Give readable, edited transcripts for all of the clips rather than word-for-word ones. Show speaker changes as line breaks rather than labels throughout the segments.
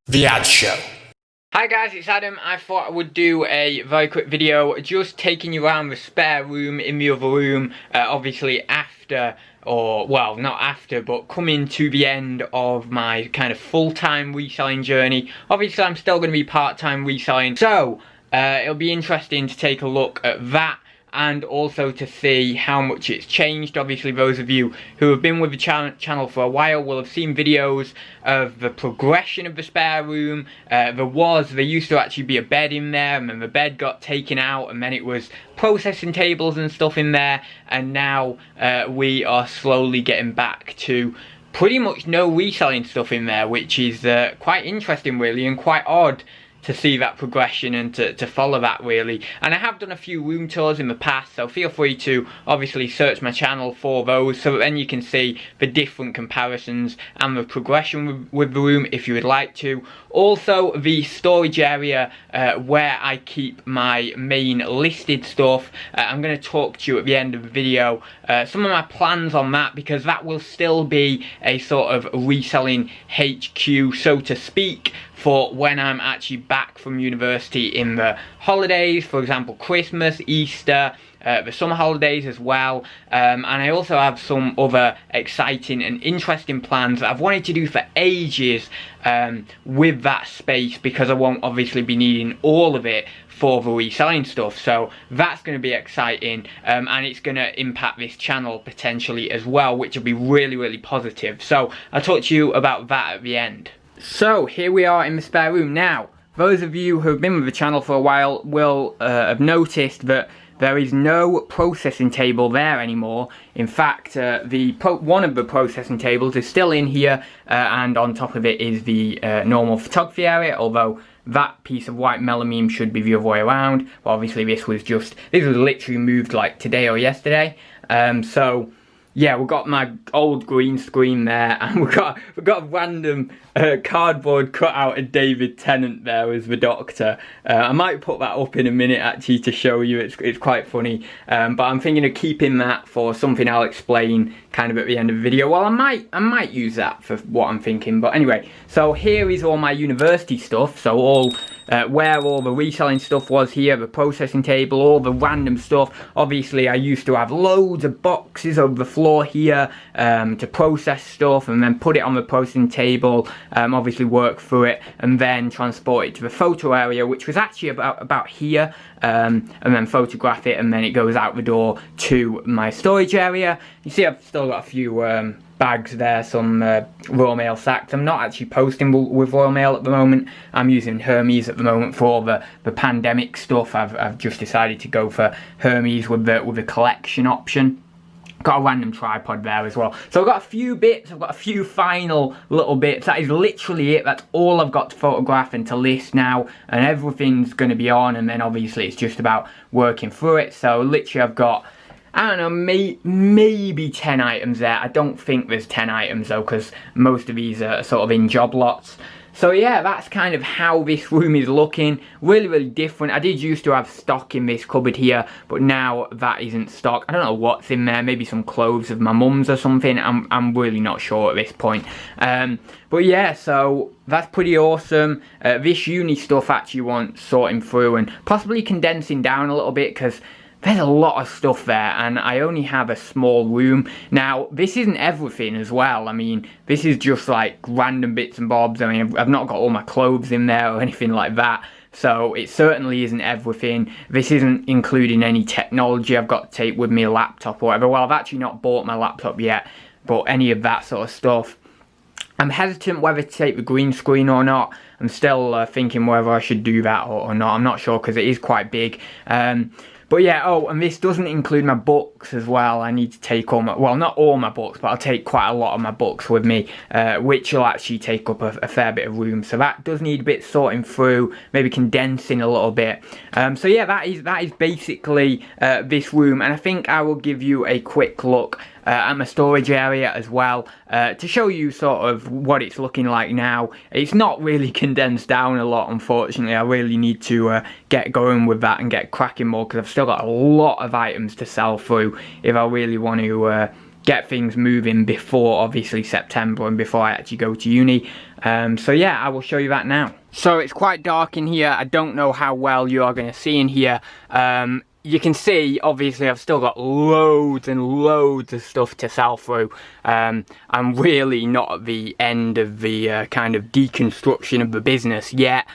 The Adz Show.
Hi guys, it's Adam. I thought I would do a very quick video just taking you around the spare room in the other room, obviously after, or well, not after, but coming to the end of my kind of full-time reselling journey. Obviously I'm still going to be part-time reselling, so it'll be interesting to take a look at that and also to see how much it's changed. Obviously those of you who have been with the channel for a while will have seen videos of the progression of the spare room. There used to actually be a bed in there, and then the bed got taken out, and then it was processing tables and stuff in there, and now we are slowly getting back to pretty much no reselling stuff in there, which is quite interesting really, and quite odd to see that progression and to follow that really. And I have done a few room tours in the past, so feel free to obviously search my channel for those, so that then you can see the different comparisons and the progression with the room if you would like to. Also the storage area where I keep my main listed stuff, I'm going to talk to you at the end of the video some of my plans on that, because that will still be a sort of reselling HQ, so to speak, for when I'm actually back from university in the holidays, for example Christmas, Easter, the summer holidays as well, and I also have some other exciting and interesting plans that I've wanted to do for ages with that space, because I won't obviously be needing all of it for the reselling stuff. So that's going to be exciting, and it's going to impact this channel potentially as well, which will be really, really positive. So I'll talk to you about that at the end. So here we are in the spare room. Now, those of you who have been with the channel for a while will have noticed that there is no processing table there anymore. In fact, one of the processing tables is still in here, and on top of it is the normal photography area, although that piece of white melamine should be the other way around. But obviously this was literally moved like today or yesterday. So yeah, we've got my old green screen there, and we've got a random cardboard cutout of David Tennant there as the Doctor. I might put that up in a minute actually to show you. It's quite funny, but I'm thinking of keeping that for something I'll explain kind of at the end of the video. Well, I might use that for what I'm thinking. But anyway, so here is all my university stuff. So all where all the reselling stuff was here, the processing table, all the random stuff. Obviously I used to have loads of boxes over the floor here to process stuff, and then put it on the processing table, obviously work through it, and then transport it to the photo area, which was actually about here, and then photograph it, and then it goes out the door to my storage area. You see I've still got a few bags there, some Royal Mail sacks. I'm not actually posting with Royal Mail at the moment. I'm using Hermes at the moment for all the pandemic stuff. I've just decided to go for Hermes with the collection option. Got a random tripod there as well. So I've got a few bits, I've got a few final little bits. That is literally it. That's all I've got to photograph and to list now, and everything's going to be on, and then obviously it's just about working through it. So literally I've got, I don't know, maybe 10 items there. I don't think there's 10 items though, because most of these are sort of in job lots. So yeah, that's kind of how this room is looking. Really, really different. I did used to have stock in this cupboard here, but now that isn't stock. I don't know what's in there. Maybe some clothes of my mum's or something. I'm really not sure at this point. But yeah, so that's pretty awesome. This uni stuff actually wants sorting through and possibly condensing down a little bit, because there's a lot of stuff there, and I only have a small room. Now, this isn't everything as well. I mean, this is just like random bits and bobs. I mean, I've not got all my clothes in there or anything like that. So it certainly isn't everything. This isn't including any technology I've got to take with me, a laptop or whatever. Well, I've actually not bought my laptop yet, but any of that sort of stuff. I'm hesitant whether to take the green screen or not. I'm still thinking whether I should do that or not. I'm not sure, because it is quite big. But yeah, oh, and this doesn't include my books as well. I need to take all my, well, not all my books, but I'll take quite a lot of my books with me, which will actually take up a fair bit of room. So that does need a bit sorting through, maybe condensing a little bit. So yeah, that is basically this room, and I think I will give you a quick look at my storage area as well, to show you sort of what it's looking like now. It's not really condensed down a lot, unfortunately. I really need to get going with that and get cracking more, because I've still got a lot of items to sell through if I really want to get things moving before obviously September and before I actually go to uni. So yeah, I will show you that now. So it's quite dark in here. I don't know how well you are going to see in here. You can see, obviously, I've still got loads and loads of stuff to sell through. I'm really not at the end of the kind of deconstruction of the business yet.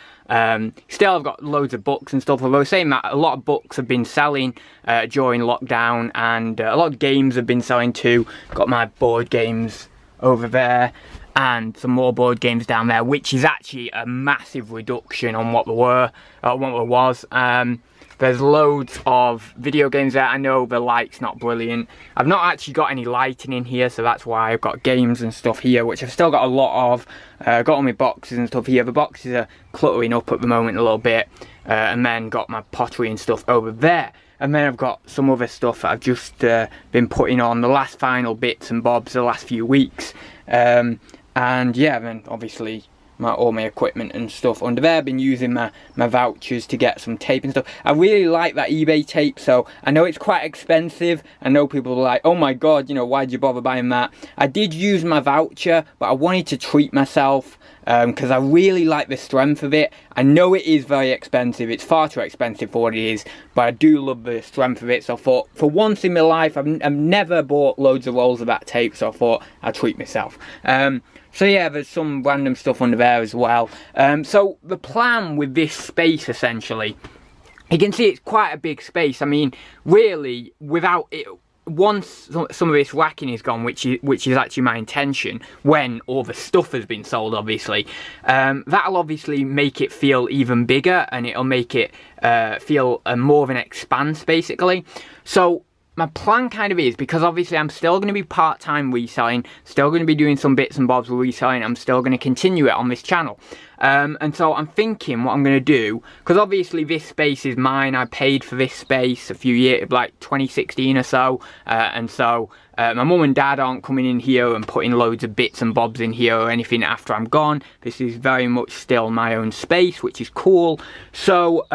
Still, I've got loads of books and stuff. Although saying that, a lot of books have been selling during lockdown, and a lot of games have been selling too. Got my board games over there, and some more board games down there, which is actually a massive reduction on what there were, what there was. There's loads of video games there. I know the light's not brilliant. I've not actually got any lighting in here, so that's why I've got games and stuff here, which I've still got a lot of. Got all my boxes and stuff here. The boxes are cluttering up at the moment a little bit. And then got my pottery and stuff over there. And then I've got some other stuff that I've just been putting on, the last final bits and bobs the last few weeks. And yeah, then obviously all my equipment and stuff under there. I've been using my vouchers to get some tape and stuff. I really like that eBay tape, so I know it's quite expensive. I know people are like, oh my god, you know, why'd you bother buying that? I did use my voucher, but I wanted to treat myself because I really like the strength of it. I know it is very expensive. It's far too expensive for what it is, but I do love the strength of it. So I thought, for once in my life, I've never bought loads of rolls of that tape, so I thought I'd treat myself. So yeah, there's some random stuff under there as well. So the plan with this space, essentially, you can see it's quite a big space. I mean, really, without it, once some of this racking is gone, which is actually my intention, when all the stuff has been sold, obviously, that'll obviously make it feel even bigger, and it'll make it feel more of an expanse, basically. So my plan kind of is, because obviously I'm still going to be part-time reselling, still going to be doing some bits and bobs with reselling, I'm still going to continue it on this channel. And so I'm thinking what I'm going to do, because obviously this space is mine. I paid for this space a few years, like 2016 or so, and so my mum and dad aren't coming in here and putting loads of bits and bobs in here or anything after I'm gone. This is very much still my own space, which is cool. So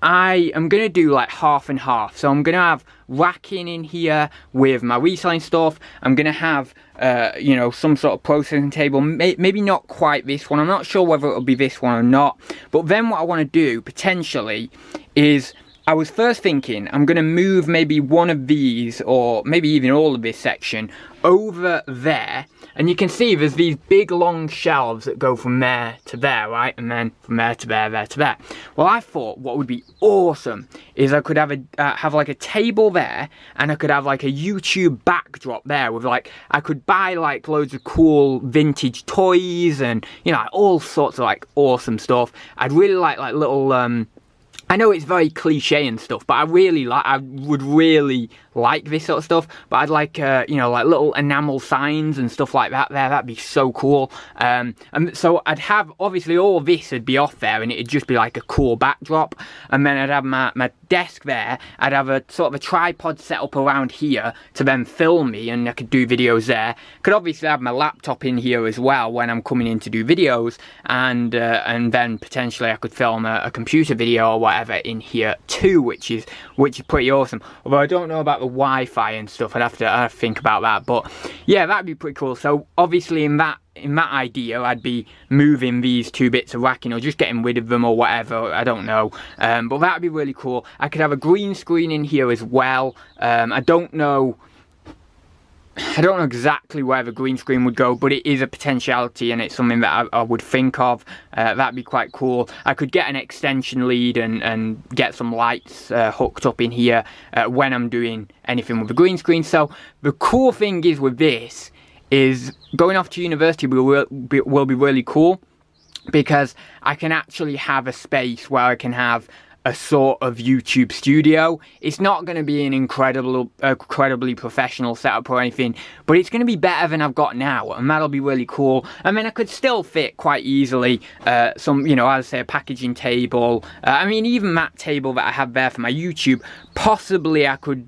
I am going to do like half and half. So I'm going to have racking in here with my reselling stuff. I'm going to have, you know, some sort of processing table. Maybe not quite this one. I'm not sure whether it'll be this one or not. But then what I want to do, potentially, is I was first thinking I'm going to move maybe one of these, or maybe even all of this section, over there. And you can see there's these big long shelves that go from there to there, right? And then from there to there, there to there. Well, I thought what would be awesome is I could have have like a table there, and I could have like a YouTube backdrop there with like, I could buy like loads of cool vintage toys and, you know, all sorts of like awesome stuff. I'd really like little, I know it's very cliche and stuff, but I would really like this sort of stuff. But I'd like, you know, like little enamel signs and stuff like that there. That'd be so cool. And so I'd have, obviously all of this would be off there, and it'd just be like a cool backdrop. And then I'd have my desk there. I'd have a sort of a tripod set up around here to then film me, and I could do videos there. Could obviously have my laptop in here as well when I'm coming in to do videos, and then potentially I could film a computer video or whatever in here too, which is pretty awesome. Although I don't know about the Wi-Fi and stuff. I'd have to think about that, but yeah, that'd be pretty cool. So obviously in that idea, I'd be moving these two bits of racking or just getting rid of them or whatever, I don't know, but that'd be really cool. I could have a green screen in here as well. I don't know exactly where the green screen would go, but it is a potentiality, and it's something that I would think of. That'd be quite cool. I could get an extension lead and get some lights hooked up in here when I'm doing anything with the green screen. So the cool thing is with this is going off to university will be really cool, because I can actually have a space where I can have a sort of YouTube studio. It's not going to be an incredibly professional setup or anything, but it's going to be better than I've got now, and that'll be really cool. I mean, I could still fit quite easily some, you know, as I say, a packaging table. I mean, even that table that I have there for my YouTube, possibly I could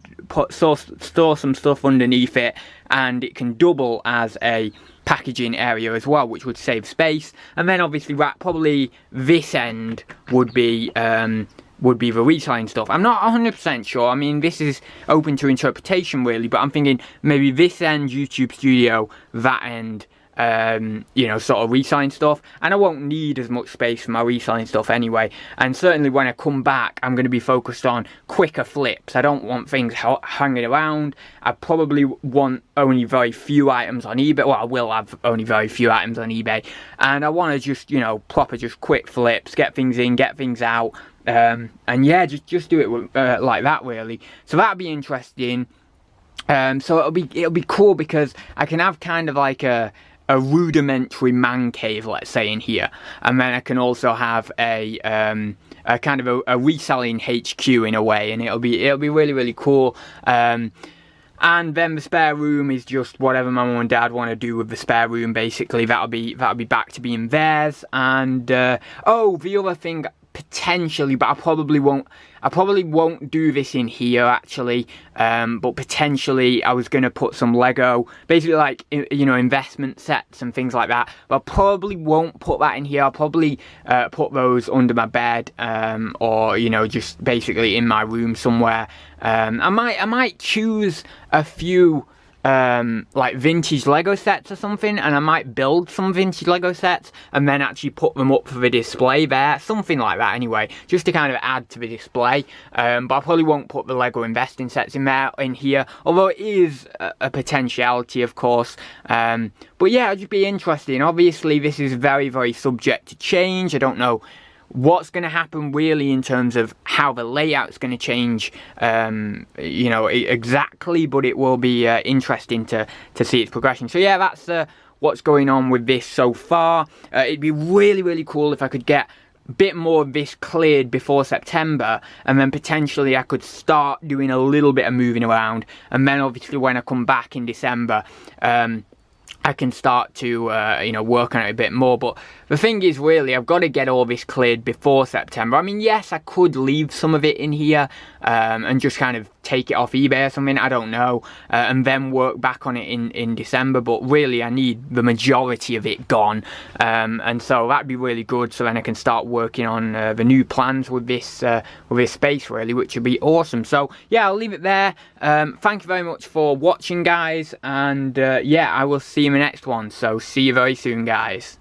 store some stuff underneath it, and it can double as a packaging area as well, which would save space. And then obviously probably this end would be would be the reselling stuff. I'm not 100% sure. I mean, this is open to interpretation really, but I'm thinking maybe this end YouTube Studio, that end you know, sort of reselling stuff, and I won't need as much space for my reselling stuff anyway. And certainly when I come back, I'm going to be focused on quicker flips. I don't want things hanging around. I probably want only very few items on eBay. Well, I will have only very few items on eBay, and I want to just, you know, proper just quick flips, get things in, get things out, and yeah, just do it like that really. So that'll be interesting. So it'll be cool because I can have kind of like a rudimentary man cave, let's say, in here, and then I can also have a kind of a reselling HQ in a way, and it'll be really cool. And then the spare room is just whatever my mum and dad want to do with the spare room. Basically, that'll be back to being theirs. And oh, the other thing, potentially, but I probably won't do this in here actually, but potentially I was going to put some Lego, basically like, you know, investment sets and things like that, but I probably won't put that in here. I'll probably put those under my bed, or, you know, just basically in my room somewhere. I might choose a few like vintage Lego sets or something, and I might build some vintage Lego sets and then actually put them up for the display there, something like that anyway, just to kind of add to the display. But I probably won't put the Lego investing sets in here, although it is a potentiality, of course. But yeah, it'll just be interesting. Obviously this is very subject to change. I don't know what's going to happen really in terms of how the layout's going to change, you know, exactly, but it will be interesting to see its progression. So yeah, that's what's going on with this so far. It'd be really cool if I could get a bit more of this cleared before September, and then potentially I could start doing a little bit of moving around, and then obviously when I come back in December, I can start to, you know, work on it a bit more. But the thing is, really, I've got to get all this cleared before September. I mean, yes, I could leave some of it in here and just kind of take it off eBay or something, I don't know, and then work back on it in December. But really, I need the majority of it gone, and so that'd be really good. So then I can start working on the new plans with this space, really, which would be awesome. So yeah, I'll leave it there. Thank you very much for watching, guys, and yeah, I will see you in the next one. So see you very soon, guys.